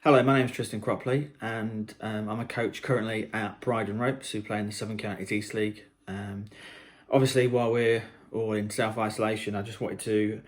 Hello, my name is Tristan Cropley, and I'm a coach currently at Bride and Ropes, who play in the Southern Counties East League. Obviously, while we're all in self-isolation, I just wanted to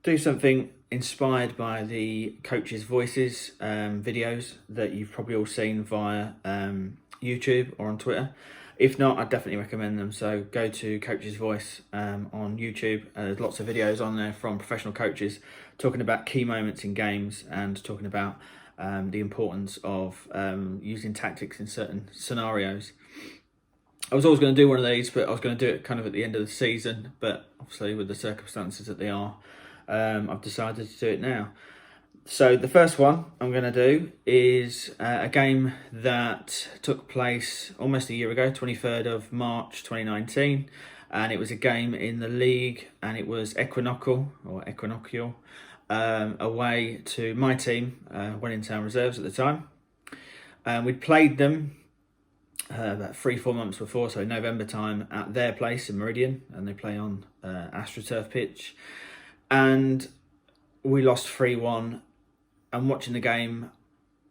do something inspired by the Coaches' Voices videos that you've probably all seen via YouTube or on Twitter. If not, I'd definitely recommend them. So go to Coach's Voice on YouTube. There's lots of videos on there from professional coaches talking about key moments in games and talking about the importance of using tactics in certain scenarios. I was always going to do one of these, but I was going to do it kind of at the end of the season. But obviously, with the circumstances that they are, I've decided to do it now. So the first one I'm going to do is a game that took place almost a year ago, 23rd of March 2019. And it was a game in the league, and it was Equinoccial, away to my team, Wellington Reserves at the time. We'd played them about 3-4 months before, so November time, at their place in Meridian, and they play on AstroTurf pitch. And we lost 3-1. And watching the game,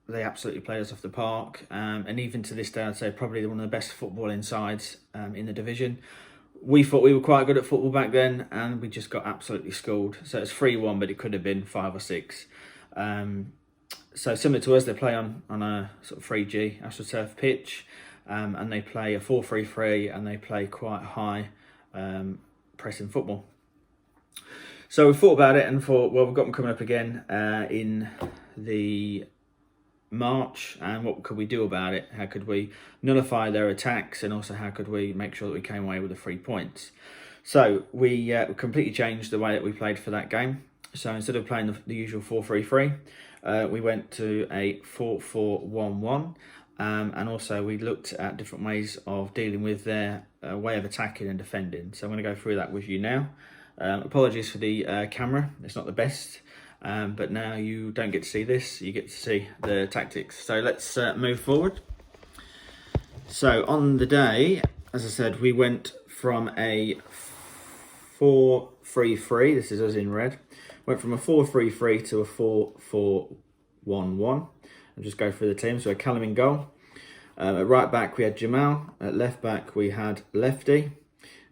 they absolutely played us off the park. And even to this day, I'd say probably one of the best footballing sides in the division. We thought we were quite good at football back then, and we just got absolutely schooled. So it's 3-1, but it could have been 5 or 6. So similar to us, they play on a sort of 3G AstroTurf pitch, and they play a 4-3-3, and they play quite high pressing football. So we thought about it and thought, well, we've got them coming up again in the March, and what could we do about it? How could we nullify their attacks, and also how could we make sure that we came away with the 3 points? So we completely changed the way that we played for that game. So instead of playing the usual 4-3-3, we went to a 4-4-1-1, and also we looked at different ways of dealing with their way of attacking and defending. So I'm going to go through that with you now. Apologies for the camera, it's not the best, but now you don't get to see this, you get to see the tactics. So let's move forward. So on the day, as I said, we went from a 4-3-3, this is us in red, went from a 4-3-3 to a 4-4-1-1. I'll just go through the team. So Callum in goal. At right back we had Jamal, at left back we had Lefty.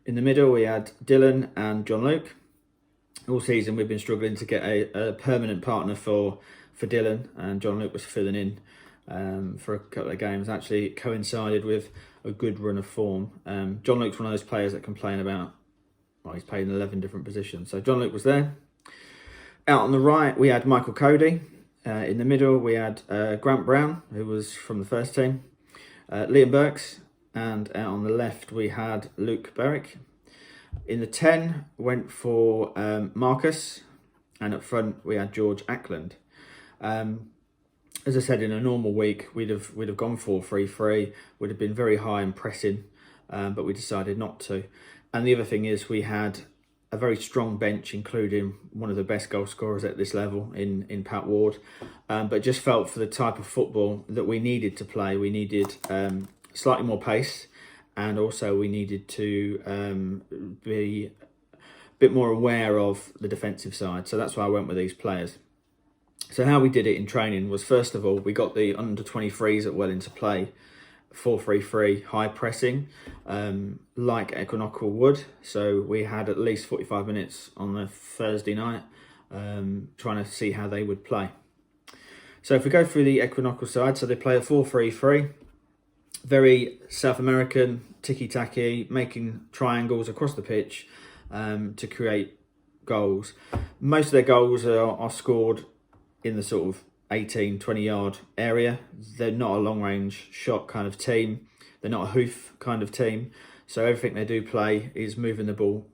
In the middle, we had Dylan and John Luke. All season, we've been struggling to get a permanent partner for Dylan, and John Luke was filling in for a couple of games. Actually, it coincided with a good run of form. John Luke's one of those players that can play in about, well, he's played in 11 different positions. So John Luke was there. Out on the right, we had Michael Cody. In the middle, we had Grant Brown, who was from the first team. Liam Burks. And out on the left, we had Luke Berwick. In the 10, went for Marcus. And up front, we had George Ackland. As I said, in a normal week, we'd have gone 4-3-3. Would have been very high and pressing, but we decided not to. And the other thing is, we had a very strong bench, including one of the best goal scorers at this level in Pat Ward. But just felt for the type of football that we needed to play, we needed slightly more pace, and also we needed to be a bit more aware of the defensive side. So that's why I went with these players. So how we did it in training was, first of all, we got the under-23s at Welling to play 4-3-3 high pressing, like Equinoccial would. So we had at least 45 minutes on the Thursday night trying to see how they would play. So if we go through the Equinoccial side, so they play a 4-3-3. Very South American, ticky-tacky, making triangles across the pitch to create goals. Most of their goals are scored in the sort of 18, 20-yard area. They're not a long-range shot kind of team. They're not a hoof kind of team. So everything they do play is moving the ball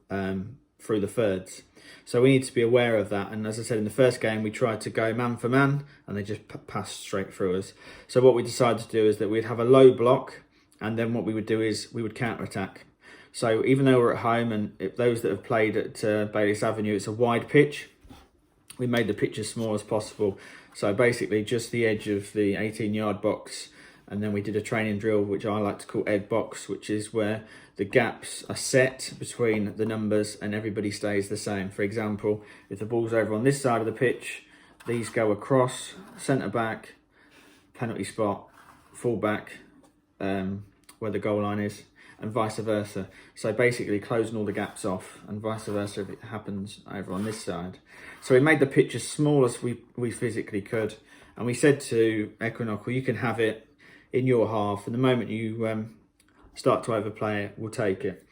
through the thirds. So we need to be aware of that. And as I said, in the first game, we tried to go man for man, and they just passed straight through us. So what we decided to do is that we'd have a low block, and then what we would do is we would counter-attack. So even though we're at home, and if those that have played at Bayliss Avenue, it's a wide pitch, we made the pitch as small as possible. So basically just the edge of the 18-yard box. And then we did a training drill, which I like to call egg box, which is where the gaps are set between the numbers and everybody stays the same. For example, if the ball's over on this side of the pitch, these go across, centre back, penalty spot, full back, where the goal line is, and vice versa. So basically closing all the gaps off, and vice versa if it happens over on this side. So we made the pitch as small as we physically could, and we said to Equinoccial, you can have it in your half, and the moment you start to overplay it, we'll take it.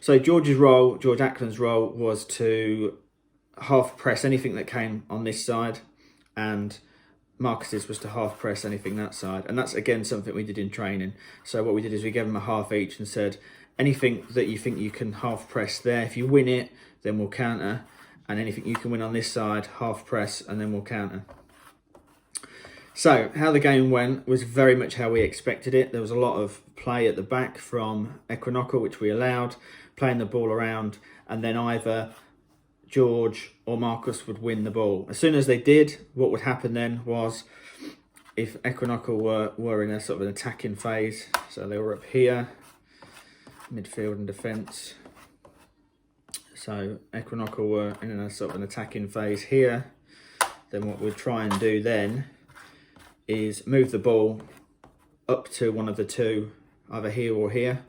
So George Ackland's role was to half press anything that came on this side, and Marcus's was to half press anything that side. And that's again something we did in training. So what we did is we gave them a half each and said, anything that you think you can half press there, if you win it, then we'll counter. And anything you can win on this side, half press, and then we'll counter. So how the game went was very much how we expected it. There was a lot of play at the back from Equinoccial, which we allowed, playing the ball around, and then either George or Marcus would win the ball. As soon as they did, what would happen then was, if Equinoccial were in a sort of an attacking phase, so they were up here, midfield and defence. So Equinoccial were in a sort of an attacking phase here. Then what we'd try and do then is move the ball up to one of the two, either here or here,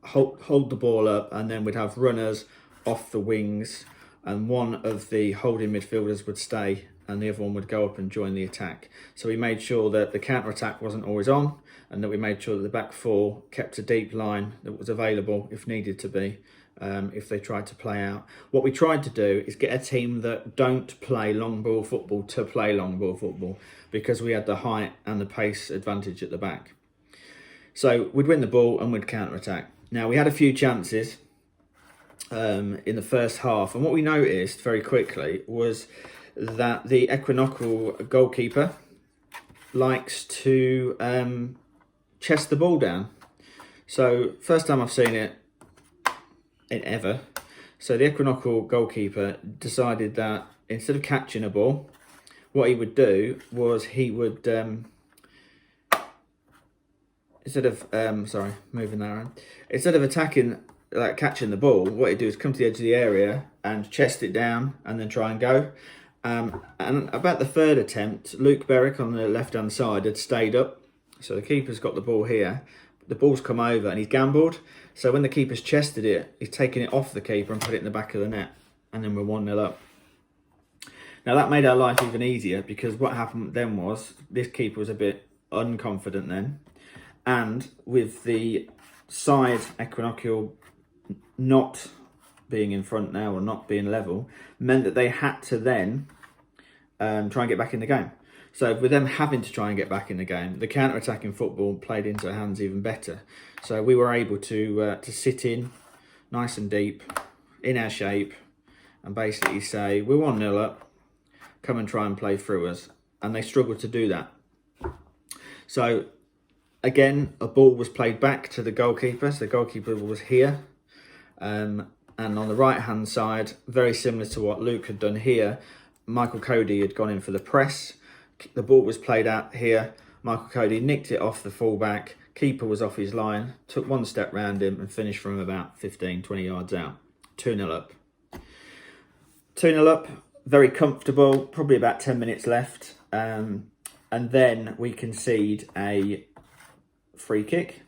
hold the ball up, and then we'd have runners off the wings, and one of the holding midfielders would stay and the other one would go up and join the attack. So we made sure that the counter-attack wasn't always on, and that we made sure that the back four kept a deep line that was available if needed to be, if they tried to play out. What we tried to do is get a team that don't play long ball football to play long ball football, because we had the height and the pace advantage at the back. So we'd win the ball and we'd counter-attack. Now we had a few chances in the first half, and what we noticed very quickly was that the Equinoccial goalkeeper likes to chest the ball down. So first time I've seen it in ever. So the Equinoccial goalkeeper decided that instead of catching a ball, what he would do was he would instead of attacking, like catching the ball, what he'd do is come to the edge of the area and chest it down and then try and go. And about the third attempt, Luke Berwick on the left-hand side had stayed up. So the keeper's got the ball here. The ball's come over and he's gambled. So when the keeper's chested it, he's taken it off the keeper and put it in the back of the net. And then we're 1-0 up. Now that made our life even easier, because what happened then was this keeper was a bit unconfident then. And with the side Equinoccial not being in front now, or not being level, meant that they had to then try and get back in the game. So with them having to try and get back in the game, the counter-attacking football played into our hands even better. So we were able to sit in nice and deep, in our shape, and basically say, we're 1-0 up, come and try and play through us. And they struggled to do that. So again, a ball was played back to the goalkeeper. So the goalkeeper was here. And on the right-hand side, very similar to what Luke had done here, Michael Cody had gone in for the press. The ball was played out here. Michael Cody nicked it off the fullback. Keeper was off his line, took one step round him and finished from about 15, 20 yards out. 2-0 up. 2-0 up, very comfortable, probably about 10 minutes left. And then we concede a free kick.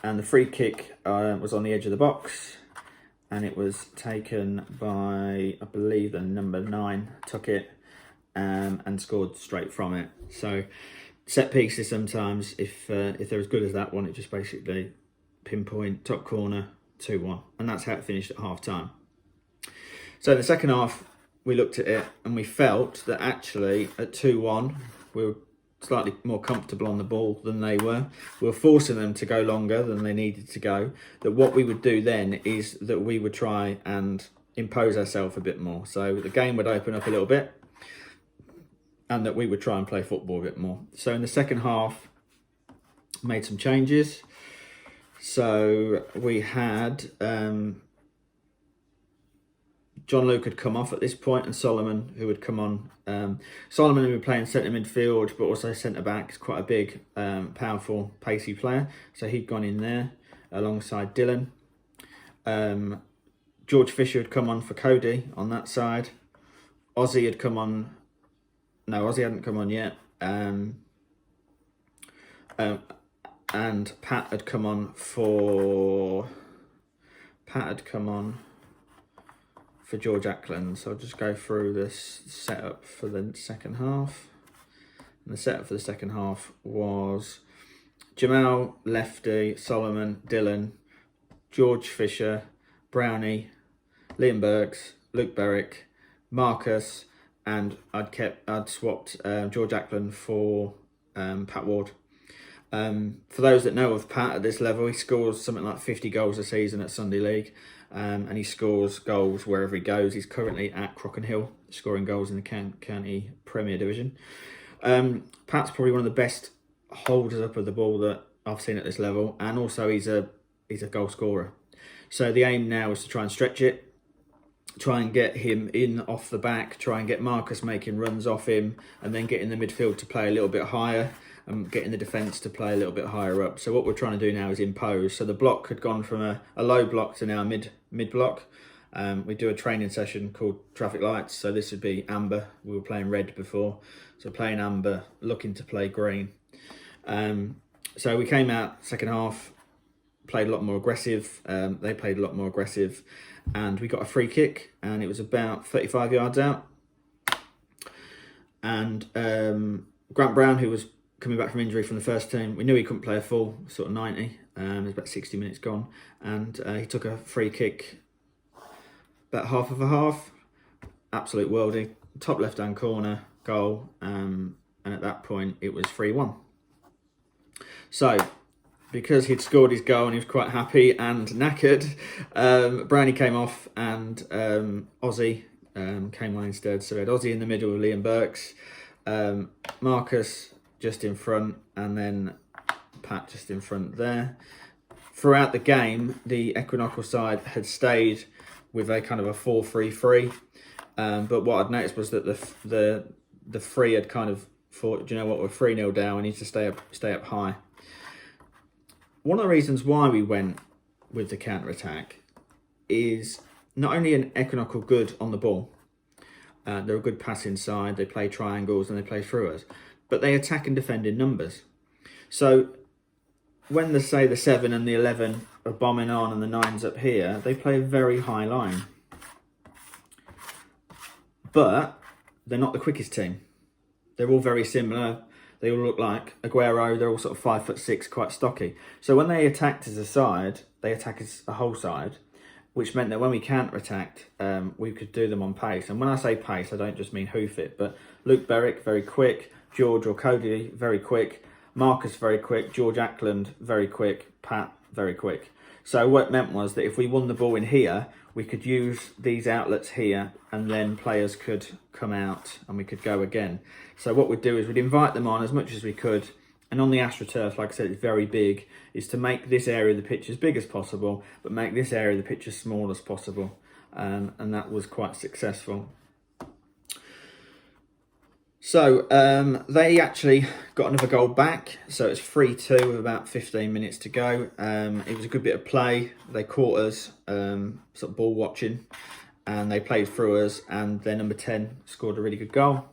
And the free kick was on the edge of the box, and it was taken by, I believe, the number 9 took it and scored straight from it. So set pieces sometimes, if they're as good as that one, it just basically pinpoint, top corner, 2-1. And that's how it finished at half time. So in the second half, we looked at it and we felt that actually at 2-1, we were slightly more comfortable on the ball than they were. We were forcing them to go longer than they needed to go. That what we would do then is that we would try and impose ourselves a bit more. So the game would open up a little bit, and that we would try and play football a bit more. So in the second half, made some changes. So we had John Luke had come off at this point, and Solomon, who had come on. Solomon, who would play in centre midfield, but also centre back, is quite a big, powerful, pacey player. So he'd gone in there alongside Dylan. George Fisher had come on for Cody on that side. Ozzy had come on. No, Ozzy hadn't come on yet. And Pat had come on for George Ackland. So I'll just go through this setup for the second half. And the setup for the second half was Jamal, Lefty, Solomon, Dylan, George Fisher, Brownie, Liam Burks, Luke Berwick, Marcus, and I'd swapped George Ackland for Pat Ward. For those that know of Pat at this level, he scores something like 50 goals a season at Sunday League, and he scores goals wherever he goes. He's currently at Crockenhill, scoring goals in the County Premier Division. Pat's probably one of the best holders up of the ball that I've seen at this level, and also he's a goal scorer. So the aim now is to try and stretch it, try and get him in off the back, try and get Marcus making runs off him, and then get in the midfield to play a little bit higher, and getting the defence to play a little bit higher up. So what we're trying to do now is impose. So the block had gone from a low block to now mid block. We do a training session called traffic lights. So this would be amber. We were playing red before. So playing amber, looking to play green. So we came out second half, played a lot more aggressive. They played a lot more aggressive. And we got a free kick. And it was about 35 yards out. And Grant Brown, who was coming back from injury from the first team, we knew he couldn't play a full sort of 90. There's about 60 minutes gone. And he took a free kick about half of a half, absolute worldie, top left-hand corner, goal, and at that point it was 3-1. So, because he'd scored his goal and he was quite happy and knackered, Brownie came off and Ozzy came on instead. So we had Ozzy in the middle with Liam Burks, Marcus just in front, and then Pat just in front there. Throughout the game, the Equinoccial side had stayed with a kind of a 4-3-3, but what I'd noticed was that the three had kind of thought, do you know what, we're 3-0 down, we need to stay up high. One of the reasons why we went with the counter-attack is not only an Equinoccial good on the ball, they're a good pass inside, they play triangles and they play through us, but they attack and defend in numbers. So when the 7 and the 11 are bombing on and the 9's up here, they play a very high line. But they're not the quickest team. They're all very similar. They all look like Aguero. They're all sort of 5'6", quite stocky. So when they attacked as a side, they attack as a whole side, which meant that when we counter-attacked, we could do them on pace. And when I say pace, I don't just mean hoof it, but Luke Berwick, very quick. George or Cody, very quick. Marcus, very quick. George Ackland, very quick. Pat, very quick. So what it meant was that if we won the ball in here, we could use these outlets here, and then players could come out and we could go again. So what we'd do is we'd invite them on as much as we could. And on the AstroTurf, like I said, it's very big, is to make this area of the pitch as big as possible, but make this area of the pitch as small as possible. And that was quite successful. So they actually got another goal back. So it's 3-2 with about 15 minutes to go. It was a good bit of play. They caught us sort of ball watching, and they played through us, and their number 10 scored a really good goal.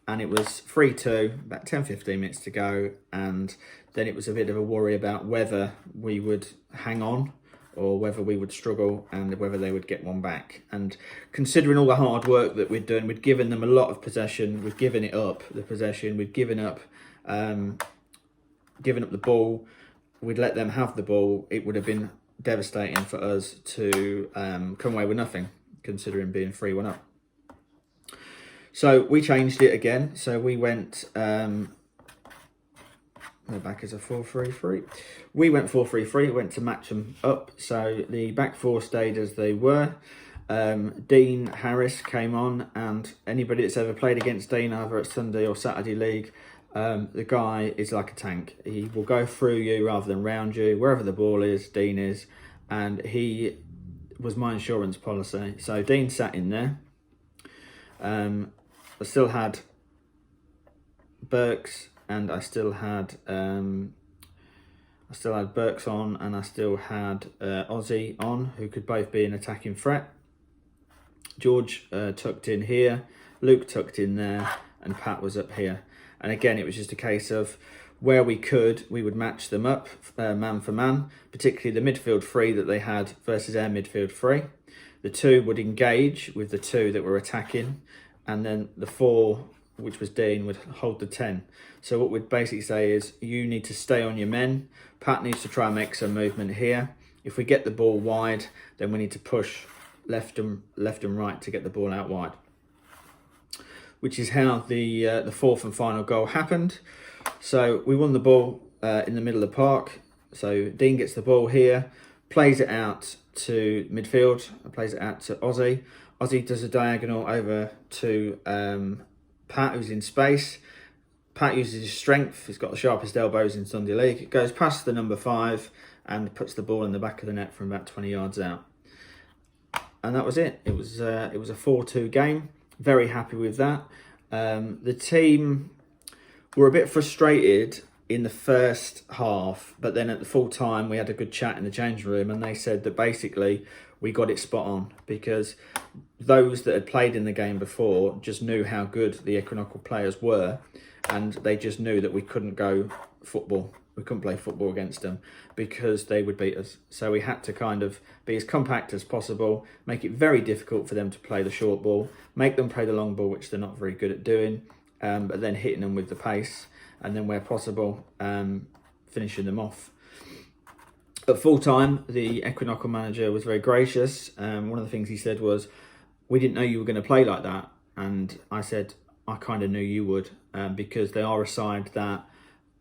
And it was 3-2, about 10-15 minutes to go. And then it was a bit of a worry about whether we would hang on or whether we would struggle and whether they would get one back. And considering all the hard work that we'd done, we'd given them a lot of possession, we'd given it up, the possession, we'd given up the ball, we'd let them have the ball, it would have been devastating for us to come away with nothing, considering being 3-1 up. So we changed it again. So we went back as a 4-3-3. We went 4-3-3, went to match them up. So the back four stayed as they were. Dean Harris came on, and anybody that's ever played against Dean either at Sunday or Saturday League, the guy is like a tank. He will go through you rather than round you. Wherever the ball is, Dean is. And he was my insurance policy. So Dean sat in there. I still had Burks, and I still had Burks on, and I still had Ozzy on, who could both be an attacking threat. George tucked in here, Luke tucked in there, and Pat was up here. And again, it was just a case of where we could, we would match them up man for man, particularly the midfield three that they had versus our midfield three. The two would engage with the two that were attacking, and then the four, which was Dean, would hold the 10. So what we'd basically say is you need to stay on your men. Pat needs to try and make some movement here. If we get the ball wide, then we need to push left and right to get the ball out wide, which is how the fourth and final goal happened. So we won the ball in the middle of the park. So Dean gets the ball here, plays it out to midfield, plays it out to Ozzy. Ozzy does a diagonal over to Pat, who's in space. Pat uses his strength. He's got the sharpest elbows in Sunday League. It goes past the number 5 and puts the ball in the back of the net from about 20 yards out. And that was it. It was a 4-2 game. Very happy with that. The team were a bit frustrated in the first half, but then at the full time we had a good chat in the changing room, and they said that basically we got it spot on, because those that had played in the game before just knew how good the Equinoccial players were, and they just knew that we couldn't go football. We couldn't play football against them because they would beat us. So we had to kind of be as compact as possible, make it very difficult for them to play the short ball, make them play the long ball, which they're not very good at doing, but then hitting them with the pace, and then where possible, finishing them off. At full time, the Equinoccial manager was very gracious. One of the things he said was, "We didn't know you were going to play like that." And I said, "I kind of knew you would, because they are a side that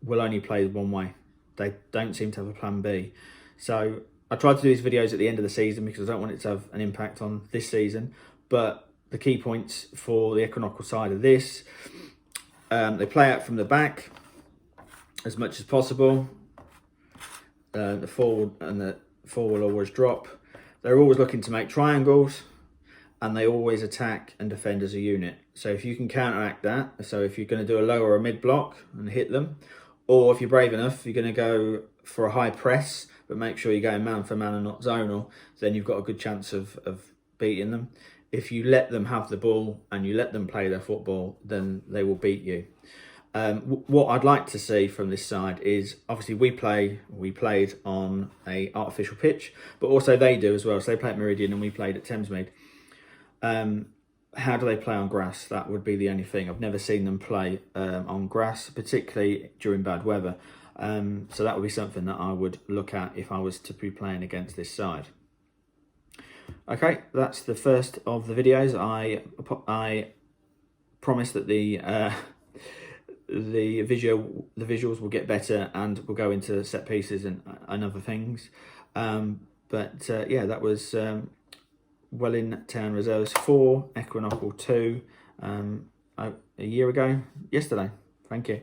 will only play one way. They don't seem to have a plan B." So I tried to do these videos at the end of the season because I don't want it to have an impact on this season. But the key points for the Equinoccial side of this, they play out from the back as much as possible. The forward will always drop. They're always looking to make triangles, and they always attack and defend as a unit. So if you can counteract that, so if you're going to do a low or a mid block and hit them, or if you're brave enough, you're going to go for a high press, but make sure you're going man for man and not zonal, then you've got a good chance of beating them. If you let them have the ball and you let them play their football, then they will beat you. What I'd like to see from this side is, obviously we played on a artificial pitch, but also they do as well. So they play at Meridian and we played at Thamesmead. How do they play on grass? That would be the only thing. I've never seen them play on grass, particularly during bad weather. So that would be something that I would look at if I was to be playing against this side. Okay, that's the first of the videos. I promise that the visuals will get better, and we'll go into set pieces and other things. Yeah, that was Welling Town Reserves 4, Equinoccial 2, a year ago, yesterday. Thank you.